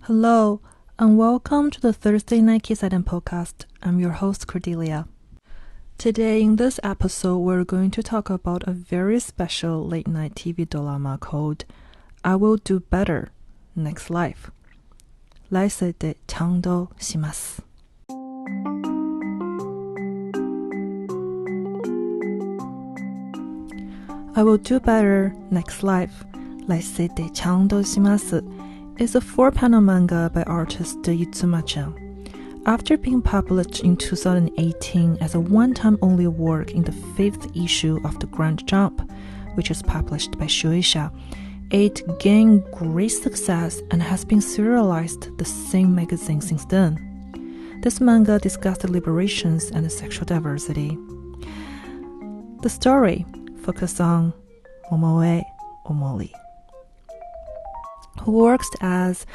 Hello, and welcome to the Thursday Night Kissaten podcast. I'm your host, Cordelia. Today, in this episode, we're going to talk about a very special late-night TV drama called I Will Do Better Next Life. 来世でちゃんとします。I Will Do Better Next Life. 来世でちゃんとします is a 4-panel manga by artist Yitsuma-chan. After being published in 2018 as a one-time only work in the 5th issue of the Grand Jump, which is published by Shueisha, it gained great success and has been serialized the same magazine since then. This manga discussed liberations and sexual diversity. The story focuses on Momoe Omori, who works as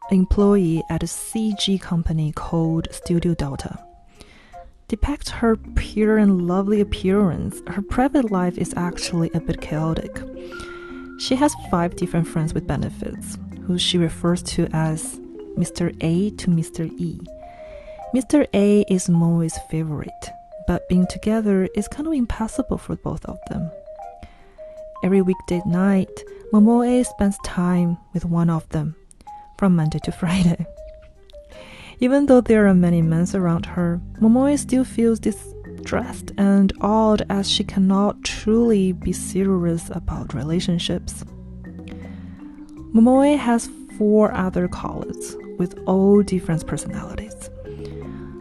an employee at a CG company called Studio Delta. Depicts her pure and lovely appearance, her private life is actually a bit chaotic. She has 5 different friends with benefits, who she refers to as Mr. A to Mr. E. Mr. A is Moe's favorite, but being together is kind of impossible for both of them. Every weekday night, Momoe spends time with one of them, from Monday to Friday. Even though there are many men around her, Momoe still feels distressed and odd as she cannot truly be serious about relationships. Momoe has 4 other colleagues with all different personalities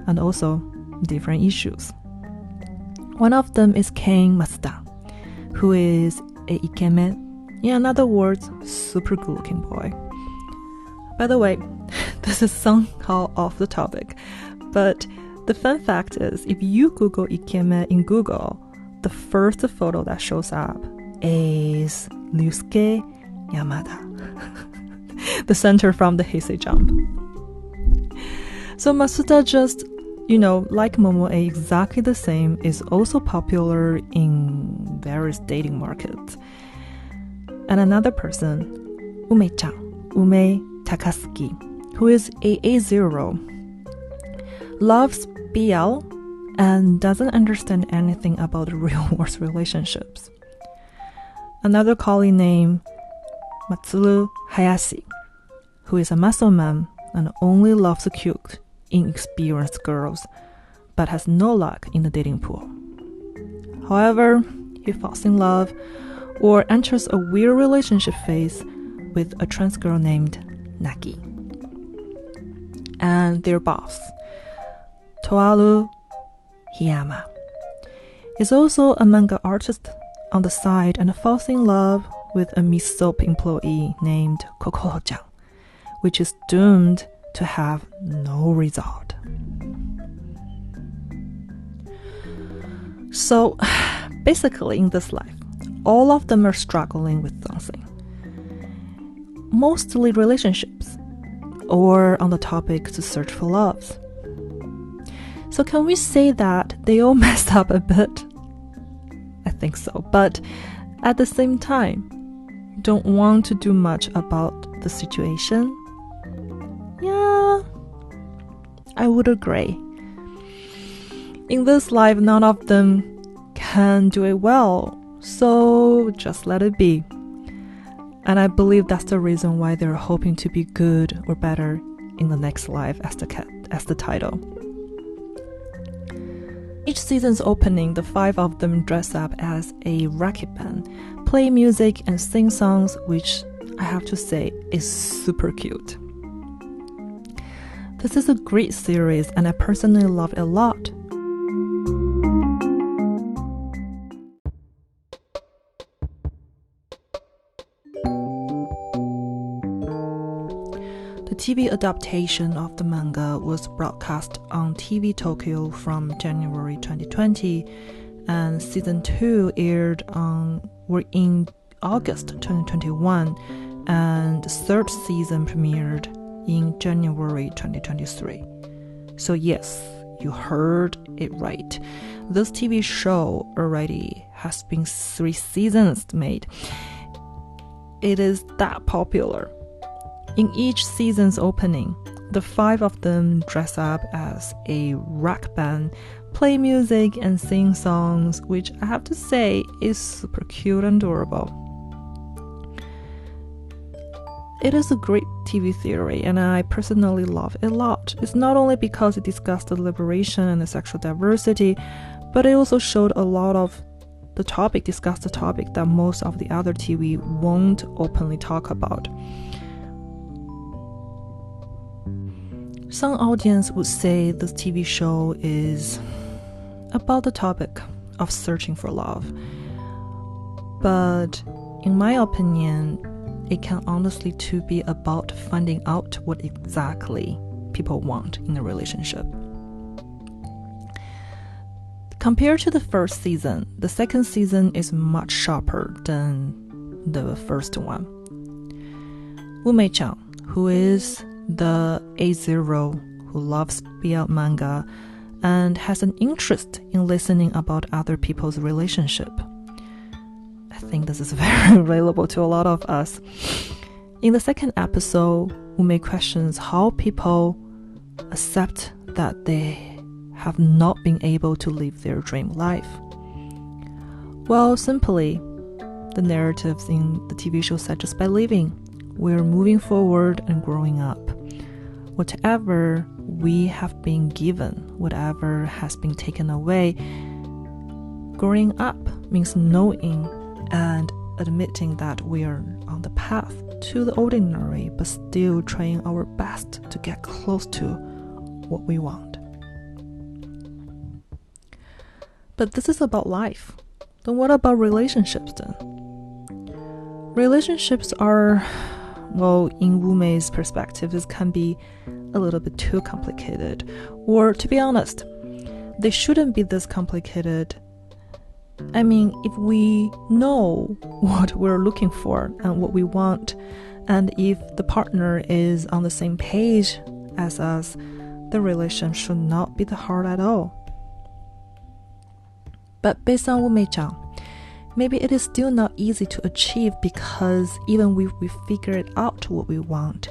and also different issues. One of them is Ken Masuda, who is a ikemen, in other words, super good-looking boy. By the way, this is somehow off the topic, but the fun fact is, if you Google ikemen in Google, the first photo that shows up is Ryusuke Yamada, the center from the Heisei Jump. So Masuda just, like Momoe, exactly the same, is also popular in various dating markets. And another person, Ume-chan, Ume Takasuki, who is A0, loves BL and doesn't understand anything about real-world relationships. Another colleague named Matsuru Hayashi, who is a muscle man and only loves cute, inexperienced girls, but has no luck in the dating pool. However, he falls in love or enters a weird relationship phase with a trans girl named Naki. And their boss, Toaru Hiyama, is also a manga artist on the side and falls in love with a Miss Soap employee named Kokoro-chan, which is doomed to have no result. So, basically in this life, all of them are struggling with something. Mostly relationships, or on the topic to search for love. So can we say that they all messed up a bit? I think so, but at the same time, don't want to do much about the situation? Yeah, I would agree. In this life, none of them can do it well, so just let it be. And I believe that's the reason why they're hoping to be good or better in the next life as the title. Each season's opening, the 5 of them dress up as a racket band, play music and sing songs, which I have to say is super cute. This is a great series and I personally love it a lot. The TV adaptation of the manga was broadcast on TV Tokyo from January 2020, and season 2 aired in August 2021, and the 3rd season premiered in January 2023. So yes, you heard it right. This TV show already has been 3 seasons made. It is that popular. In each season's opening, the 5 of them dress up as a rock band, play music and sing songs, which I have to say is super cute and adorable. It is a great TV theory, and I personally love it a lot. It's not only because it discussed the liberation and the sexual diversity, but it also showed a lot of discussed the topic that most of the other TV won't openly talk about. Some audience would say this TV show is about the topic of searching for love. But in my opinion, it can honestly too be about finding out what exactly people want in a relationship. Compared to the first season, the second season is much sharper than the first one. Wu Mei-chan, who is the A0 who loves BL manga and has an interest in listening about other people's relationship. I think this is very relatable to a lot of us. In the second episode, Wu Mei questions how people accept that they have not been able to live their dream life. Well, simply, the narratives in the TV show said just by living, we're moving forward and growing up. Whatever we have been given, whatever has been taken away, growing up means knowing and admitting that we are on the path to the ordinary, but still trying our best to get close to what we want. But this is about life. Then what about relationships then? Relationships are, well, in Wu Mei's perspective, this can be a little bit too complicated. Or to be honest, they shouldn't be this complicated. I mean, if we know what we're looking for and what we want, and if the partner is on the same page as us, the relationship should not be that hard at all. But based on Wu Mei-chan, maybe it is still not easy to achieve because even if we figure it out what we want,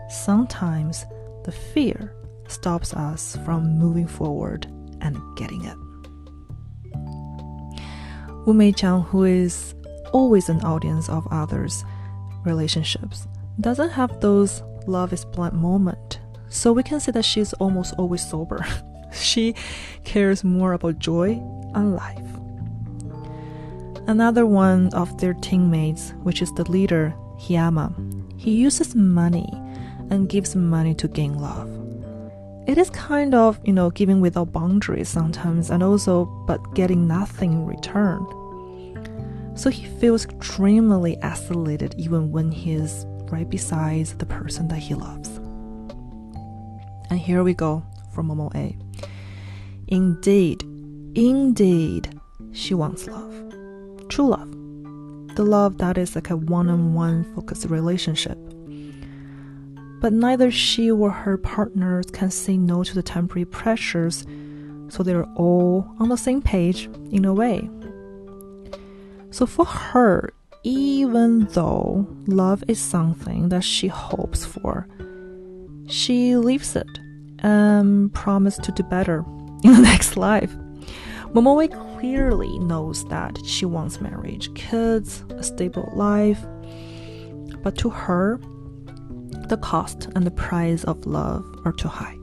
sometimes the fear stops us from moving forward and getting it. Wu Mei-chan, who is always an audience of others' relationships, doesn't have those love is blind moments, so we can say that she's almost always sober. She cares more about joy and life. Another one of their teammates, which is the leader, Hiyama, he uses money and gives money to gain love. It is kind of, giving without boundaries sometimes, and also, but getting nothing in return. So he feels extremely isolated even when he is right beside the person that he loves. And here we go from Momo A. Indeed, she wants love. True love. The love that is like a one-on-one focused relationship. But neither she or her partners can say no to the temporary pressures, so they're all on the same page in a way. So for her, even though love is something that she hopes for, she leaves it and promises to do better in the next life. Momoe clearly knows that she wants marriage, kids, a stable life, but to her, the cost and the price of love are too high.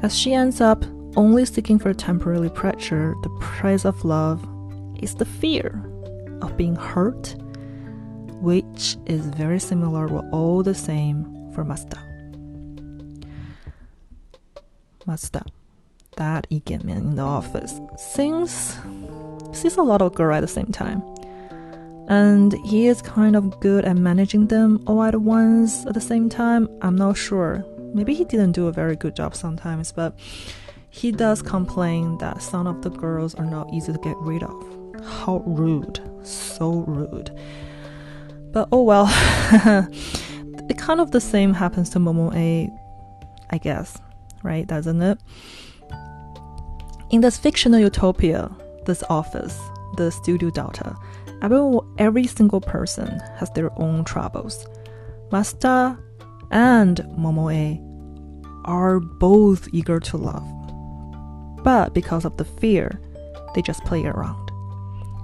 As she ends up only seeking for temporary pleasure, the price of love is the fear of being hurt, which is very similar or all the same for Mazda. Mazda, that Ike man in the office, sees a lot of girls at the same time. And he is kind of good at managing them all at once at the same time. I'm not sure. Maybe he didn't do a very good job sometimes, but he does complain that some of the girls are not easy to get rid of. How rude. So rude. But oh well. It kind of the same happens to Momo A, I guess. Right? Doesn't it? In this fictional utopia, this office, the studio Delta, every single person has their own troubles. Masta and Momoe are both eager to love, but because of the fear, they just play around,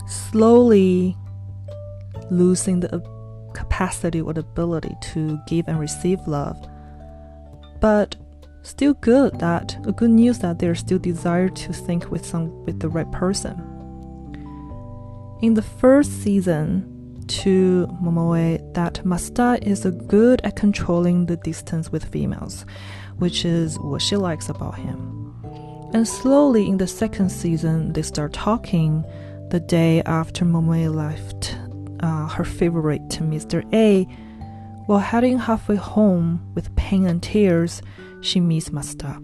slowly losing the capacity or the ability to give and receive love. But still good news that there's still desire to think with the right person. In the first season, to Momoe, that Masta is good at controlling the distance with females, which is what she likes about him. And slowly in the second season, they start talking the day after Momoe left her favorite Mr. A. While heading halfway home with pain and tears, she meets Masta.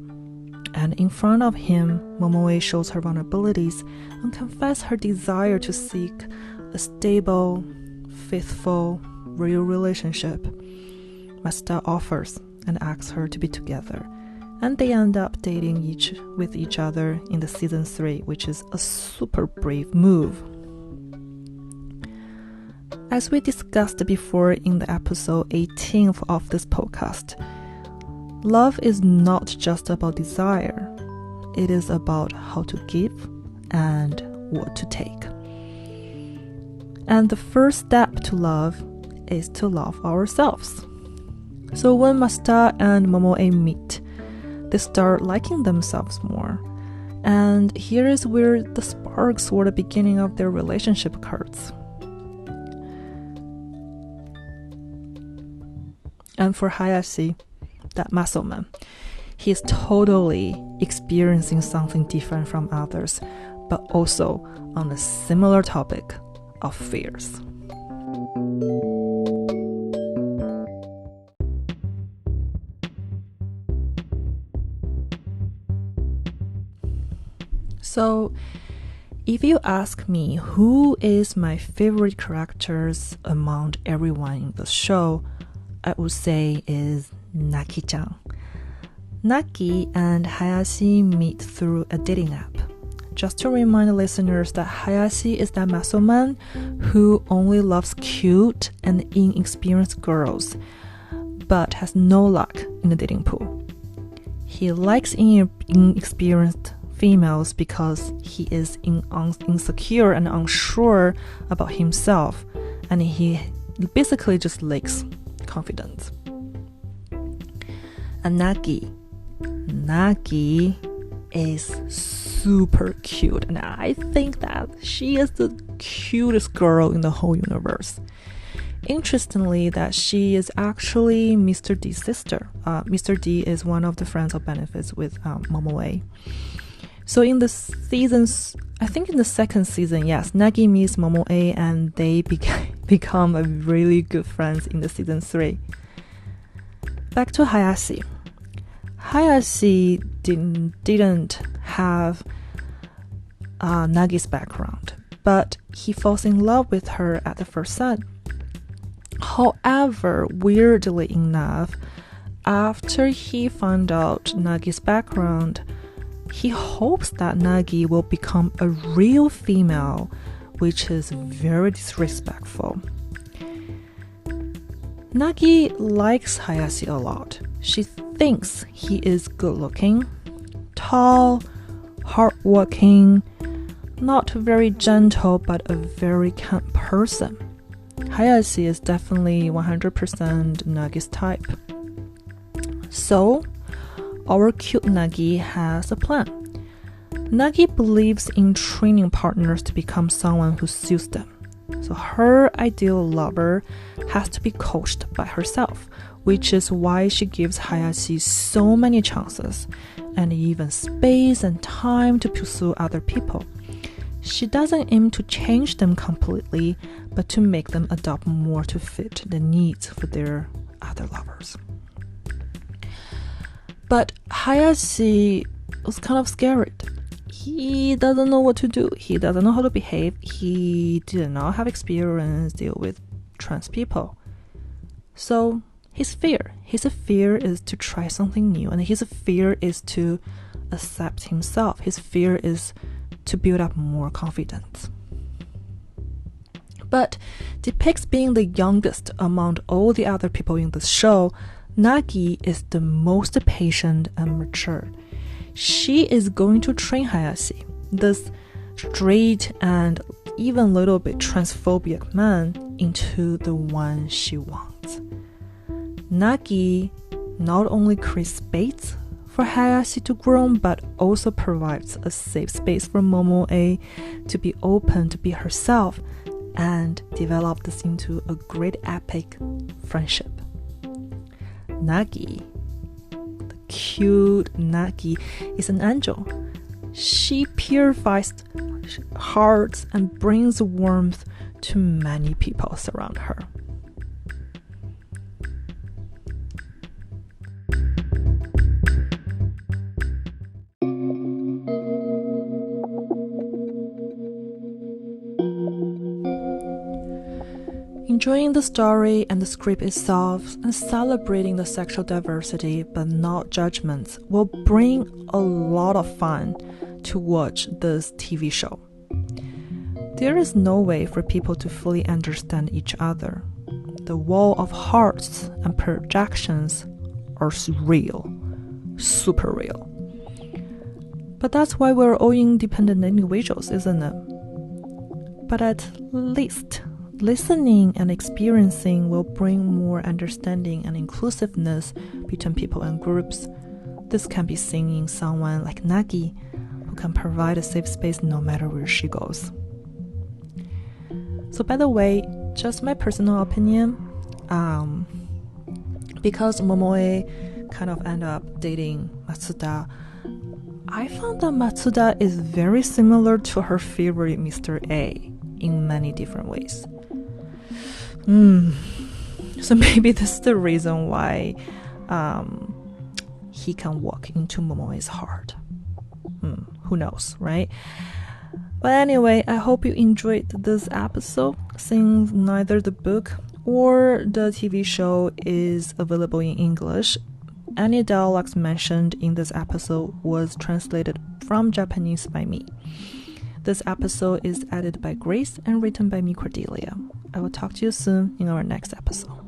And in front of him, Momoe shows her vulnerabilities and confesses her desire to seek a stable, faithful, real relationship. Masta offers and asks her to be together, and they end up dating with each other in the season 3, which is a super brave move. As we discussed before in the episode 18 of this podcast, love is not just about desire. It is about how to give and what to take. And the first step to love is to love ourselves. So when Masta and Momoe meet, they start liking themselves more. And here is where the sparks or the beginning of their relationship occurs. And for Hayashi, that muscle man, he is totally experiencing something different from others, but also on a similar topic of fears. So, if you ask me who is my favorite characters among everyone in the show, I would say is Naki-chan. Naki and Hayashi meet through a dating app. Just to remind the listeners that Hayashi is that muscle man who only loves cute and inexperienced girls, but has no luck in the dating pool. He likes inexperienced females because he is insecure and unsure about himself, and he basically just lacks confidence. And Nagi is super cute, and I think that she is the cutest girl in the whole universe. Interestingly, that she is actually Mr. D's sister. Mr. D is one of the friends of benefits with Momoe. So in the seasons, I think in the second season, yes, Nagi meets Momoe and they become a really good friends in the season 3. Back to Hayashi. Hayashi didn't have Nagi's background, but he falls in love with her at the first sight. However, weirdly enough, after he found out Nagi's background, he hopes that Nagi will become a real female, which is very disrespectful. Nagi likes Hayashi a lot. She thinks he is good-looking, tall, hardworking, not very gentle, but a very kind person. Hayashi is definitely 100% Nagi's type. So, our cute Nagi has a plan. Nagi believes in training partners to become someone who suits them. So her ideal lover has to be coached by herself, which is why she gives Hayashi so many chances and even space and time to pursue other people. She doesn't aim to change them completely, but to make them adapt more to fit the needs for their other lovers. But Hayashi was kind of scared. He doesn't know what to do. He doesn't know how to behave. He did not have experience deal with trans people. So his fear is to try something new, and his fear is to accept himself. His fear is to build up more confidence. but depicts being the youngest among all the other people in the show. Nagi is the most patient and mature. She is going to train Hayashi, this straight and even a little bit transphobic man, into the one she wants. Nagi not only creates space for Hayashi to grow, but also provides a safe space for Momoe to be open to be herself and develop this into a great epic friendship. Nagi, the cute Nagi, is an angel. She purifies hearts and brings warmth to many people around her. Enjoying the story and the script itself and celebrating the sexual diversity but not judgments will bring a lot of fun to watch this TV show. There is no way for people to fully understand each other. The wall of hearts and projections are real, super real. But that's why we're all independent individuals, isn't it? But at least listening and experiencing will bring more understanding and inclusiveness between people and groups. This can be seen in someone like Nagi, who can provide a safe space no matter where she goes. So by the way, just my personal opinion, because Momoe kind of ended up dating Matsuda, I found that Matsuda is very similar to her favorite Mr. A in many different ways. So maybe this is the reason why he can walk into Momoe's heart. Who knows, right? But anyway, I hope you enjoyed this episode, since neither the book or the TV show is available in English. Any dialogues mentioned in this episode was translated from Japanese by me. This episode is edited by Grace and written by me, Cordelia. I will talk to you soon in our next episode.